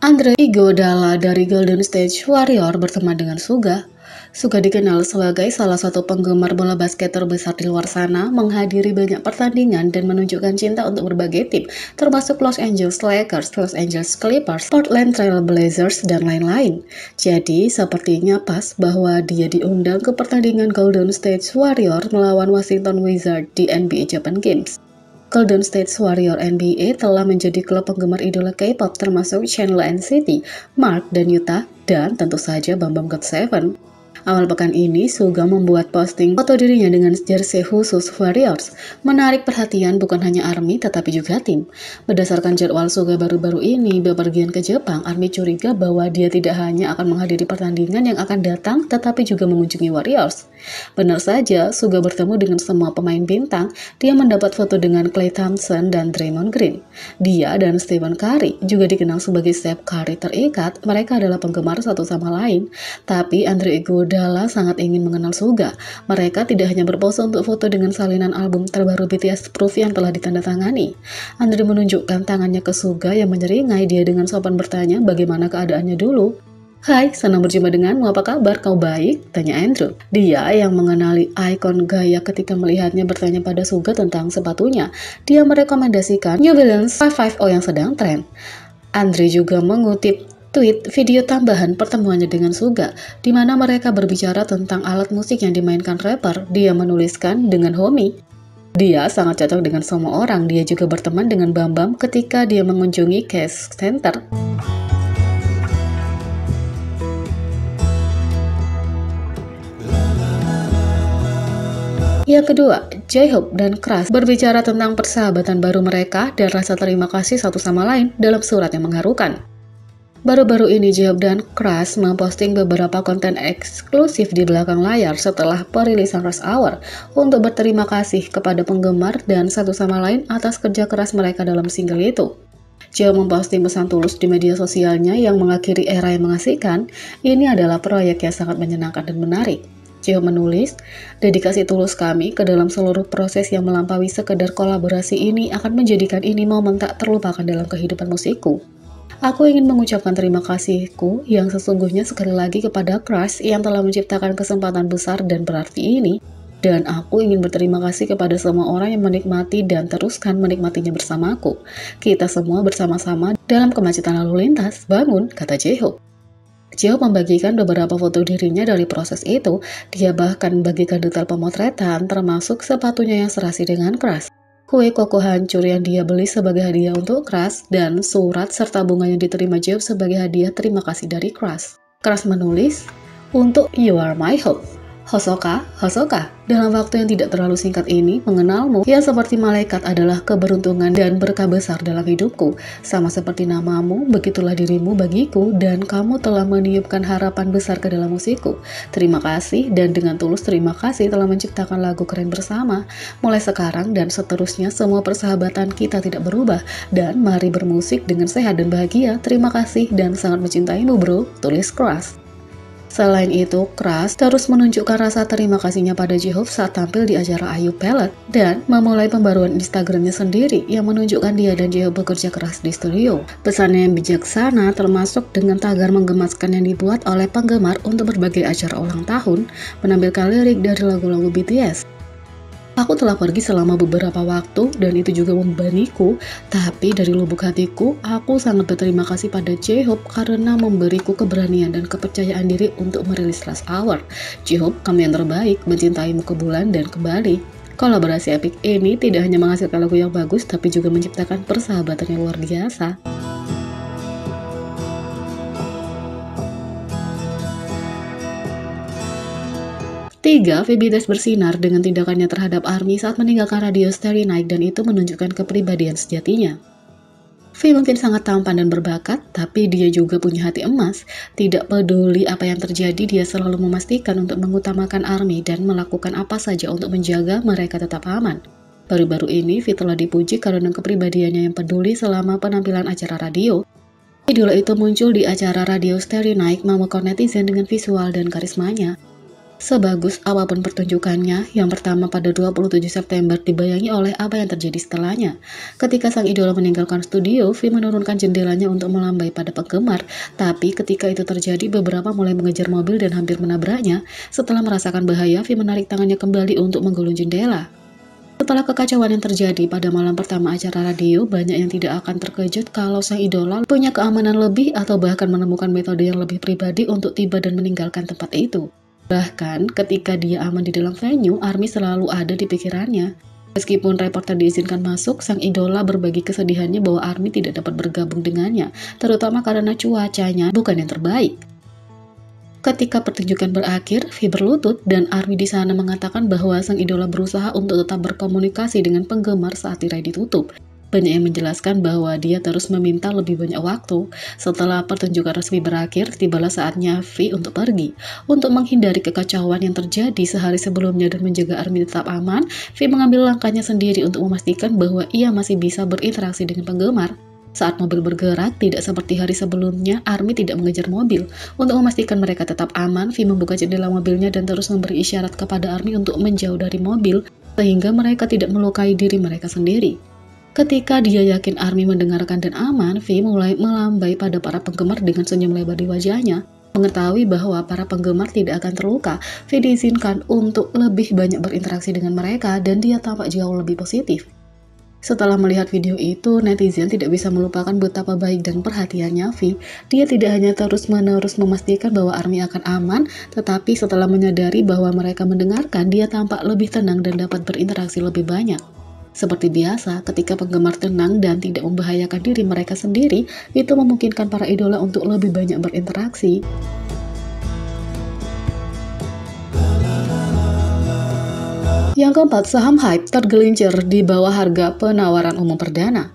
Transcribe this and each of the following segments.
Andre Iguodala dari Golden State Warriors berteman dengan Suga. Suga dikenal sebagai salah satu penggemar bola basket terbesar di luar sana, menghadiri banyak pertandingan dan menunjukkan cinta untuk berbagai tim, termasuk Los Angeles Lakers, Los Angeles Clippers, Portland Trail Blazers, dan lain-lain. Jadi, sepertinya pas bahwa dia diundang ke pertandingan Golden State Warriors melawan Washington Wizards di NBA Japan Games. Golden State Warriors NBA telah menjadi klub penggemar idola K-pop termasuk Chandler NCT, Mark dan Yuta, dan tentu saja Bam Bam GOT7. Awal pekan ini, Suga membuat posting foto dirinya dengan jersey khusus Warriors. Menarik perhatian bukan hanya ARMY tetapi juga tim. Berdasarkan jadwal Suga baru-baru ini bepergian ke Jepang, ARMY curiga bahwa dia tidak hanya akan menghadiri pertandingan yang akan datang tetapi juga mengunjungi Warriors. Benar saja, Suga bertemu dengan semua pemain bintang. Dia mendapat foto dengan Klay Thompson dan Draymond Green. Dia dan Stephen Curry juga dikenal sebagai Steph Curry terikat. Mereka adalah penggemar satu sama lain. Tapi Andre Iguodala sangat ingin mengenal Suga. Mereka tidak hanya berpose untuk foto dengan salinan album terbaru BTS Proof yang telah ditandatangani. Andre menunjukkan tangannya ke Suga yang menyeringai dia dengan sopan bertanya bagaimana keadaannya dulu. "Hai, senang berjumpa denganmu, apa kabar? Kau baik?" tanya Andrew. Dia yang mengenali ikon gaya ketika melihatnya bertanya pada Suga tentang sepatunya. Dia merekomendasikan New Balance 550 yang sedang tren. Andre juga mengutip tweet video tambahan pertemuannya dengan Suga, di mana mereka berbicara tentang alat musik yang dimainkan rapper. Dia menuliskan dengan homie. Dia sangat cocok dengan semua orang. Dia juga berteman dengan Bam Bam ketika dia mengunjungi Cash Center. Yang kedua, J-Hope dan Crush berbicara tentang persahabatan baru mereka dan rasa terima kasih satu sama lain dalam surat yang mengharukan. Baru-baru ini J-Hope dan Crush memposting beberapa konten eksklusif di belakang layar setelah perilisan Rush Hour untuk berterima kasih kepada penggemar dan satu sama lain atas kerja keras mereka dalam single itu. J-Hope memposting pesan tulus di media sosialnya yang mengakhiri era yang mengasihkan. Ini adalah proyek yang sangat menyenangkan dan menarik. J-Hope menulis, "Dedikasi tulus kami ke dalam seluruh proses yang melampaui sekedar kolaborasi ini akan menjadikan ini momen tak terlupakan dalam kehidupan musikku. Aku ingin mengucapkan terima kasihku yang sesungguhnya sekali lagi kepada Crush yang telah menciptakan kesempatan besar dan berarti ini. Dan aku ingin berterima kasih kepada semua orang yang menikmati dan teruskan menikmatinya bersamaku. Kita semua bersama-sama dalam kemacetan lalu lintas, bangun," kata J-Hope. J-Hope membagikan beberapa foto dirinya dari proses itu. Dia bahkan membagikan detail pemotretan, termasuk sepatunya yang serasi dengan Crush, kue koko hancur yang dia beli sebagai hadiah untuk Crush, dan surat serta bunga yang diterima J-Hope sebagai hadiah terima kasih dari Crush. Crush menulis, "Untuk You Are My Hope. Hosoka, Hosoka, dalam waktu yang tidak terlalu singkat ini, mengenalmu yang seperti malaikat adalah keberuntungan dan berkah besar dalam hidupku. Sama seperti namamu, begitulah dirimu bagiku, dan kamu telah meniupkan harapan besar ke dalam musikku. Terima kasih, dan dengan tulus terima kasih telah menciptakan lagu keren bersama. Mulai sekarang dan seterusnya semua persahabatan kita tidak berubah, dan mari bermusik dengan sehat dan bahagia. Terima kasih dan sangat mencintaimu bro," tulis Crush. Selain itu, Crush terus menunjukkan rasa terima kasihnya pada J-Hope saat tampil di acara Ayu Pellet dan memulai pembaruan Instagramnya sendiri yang menunjukkan dia dan J-Hope bekerja keras di studio. Pesannya yang bijaksana termasuk dengan tagar menggemaskan yang dibuat oleh penggemar untuk berbagai acara ulang tahun, menampilkan lirik dari lagu-lagu BTS. "Aku telah pergi selama beberapa waktu dan itu juga membebaniku, tapi dari lubuk hatiku, aku sangat berterima kasih pada J-Hope karena memberiku keberanian dan kepercayaan diri untuk merilis Rush Hour. J-Hope, kamu yang terbaik, mencintaimu ke bulan dan kembali." Kolaborasi epik ini tidak hanya menghasilkan lagu yang bagus, tapi juga menciptakan persahabatan yang luar biasa. 3. Phoebe bersinar dengan tindakannya terhadap ARMY saat meninggalkan radio Starry Night dan itu menunjukkan kepribadian sejatinya. V mungkin sangat tampan dan berbakat, tapi dia juga punya hati emas. Tidak peduli apa yang terjadi, dia selalu memastikan untuk mengutamakan ARMY dan melakukan apa saja untuk menjaga mereka tetap aman. Baru-baru ini, V telah dipuji karena kepribadiannya yang peduli selama penampilan acara radio. Idola itu muncul di acara radio Starry Night, memukau netizen dengan visual dan karismanya. Sebagus apapun pertunjukannya, yang pertama pada 27 September dibayangi oleh apa yang terjadi setelahnya. Ketika sang idola meninggalkan studio, V menurunkan jendelanya untuk melambai pada penggemar, tapi ketika itu terjadi, beberapa mulai mengejar mobil dan hampir menabraknya. Setelah merasakan bahaya, V menarik tangannya kembali untuk menggulung jendela. Setelah kekacauan yang terjadi pada malam pertama acara radio, banyak yang tidak akan terkejut kalau sang idola punya keamanan lebih atau bahkan menemukan metode yang lebih pribadi untuk tiba dan meninggalkan tempat itu. Bahkan, ketika dia aman di dalam venue, ARMY selalu ada di pikirannya. Meskipun reporter diizinkan masuk, sang idola berbagi kesedihannya bahwa ARMY tidak dapat bergabung dengannya, terutama karena cuacanya bukan yang terbaik. Ketika pertunjukan berakhir, V berlutut dan ARMY di sana mengatakan bahwa sang idola berusaha untuk tetap berkomunikasi dengan penggemar saat tirai ditutup. Banyak yang menjelaskan bahwa dia terus meminta lebih banyak waktu. Setelah pertunjukan resmi berakhir, tibalah saatnya V untuk pergi. Untuk menghindari kekacauan yang terjadi sehari sebelumnya dan menjaga ARMY tetap aman, V mengambil langkahnya sendiri untuk memastikan bahwa ia masih bisa berinteraksi dengan penggemar. Saat mobil bergerak, tidak seperti hari sebelumnya, ARMY tidak mengejar mobil. Untuk memastikan mereka tetap aman, V membuka jendela mobilnya dan terus memberi isyarat kepada ARMY untuk menjauh dari mobil, sehingga mereka tidak melukai diri mereka sendiri. Ketika dia yakin ARMY mendengarkan dan aman, V mulai melambai pada para penggemar dengan senyum lebar di wajahnya. Mengetahui bahwa para penggemar tidak akan terluka, V diizinkan untuk lebih banyak berinteraksi dengan mereka dan dia tampak jauh lebih positif. Setelah melihat video itu, netizen tidak bisa melupakan betapa baik dan perhatiannya V. Dia tidak hanya terus-menerus memastikan bahwa ARMY akan aman, tetapi setelah menyadari bahwa mereka mendengarkan, dia tampak lebih tenang dan dapat berinteraksi lebih banyak. Seperti biasa, ketika penggemar tenang dan tidak membahayakan diri mereka sendiri, itu memungkinkan para idola untuk lebih banyak berinteraksi. Yang keempat, saham HYBE tergelincir di bawah harga penawaran umum perdana.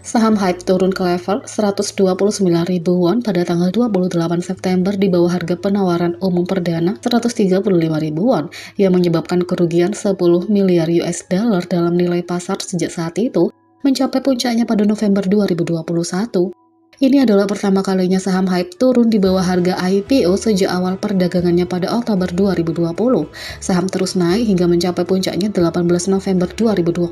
Saham HYBE turun ke level 129.000 won pada tanggal 28 September di bawah harga penawaran umum perdana 135.000 won yang menyebabkan kerugian 10 miliar US dollar dalam nilai pasar sejak saat itu, mencapai puncaknya pada November 2021. Ini adalah pertama kalinya saham HYBE turun di bawah harga IPO sejak awal perdagangannya pada Oktober 2020. Saham terus naik hingga mencapai puncaknya 18 November 2021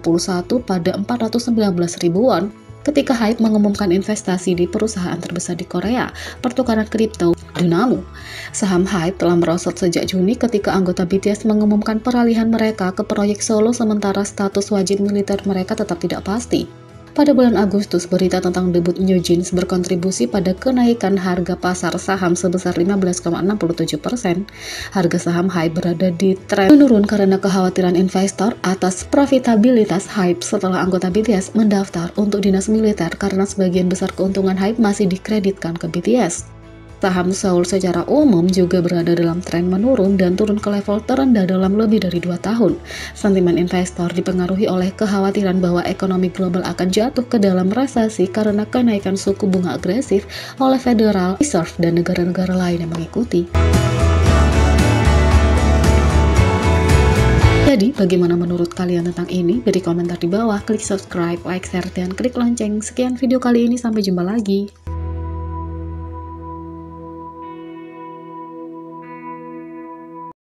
pada 419.000 won. Ketika HYBE mengumumkan investasi di perusahaan terbesar di Korea, pertukaran kripto Dunamu. Saham HYBE telah merosot sejak Juni ketika anggota BTS mengumumkan peralihan mereka ke proyek solo sementara status wajib militer mereka tetap tidak pasti. Pada bulan Agustus, berita tentang debut New Jeans berkontribusi pada kenaikan harga pasar saham sebesar 15,67%. Harga saham HYBE berada di tren menurun karena kekhawatiran investor atas profitabilitas HYBE setelah anggota BTS mendaftar untuk dinas militer karena sebagian besar keuntungan HYBE masih dikreditkan ke BTS. Saham Seoul secara umum juga berada dalam tren menurun dan turun ke level terendah dalam lebih dari 2 tahun. Sentimen investor dipengaruhi oleh kekhawatiran bahwa ekonomi global akan jatuh ke dalam resesi karena kenaikan suku bunga agresif oleh Federal Reserve dan negara-negara lain yang mengikuti. Jadi, bagaimana menurut kalian tentang ini? Beri komentar di bawah, klik subscribe, like, share, dan klik lonceng. Sekian video kali ini, sampai jumpa lagi.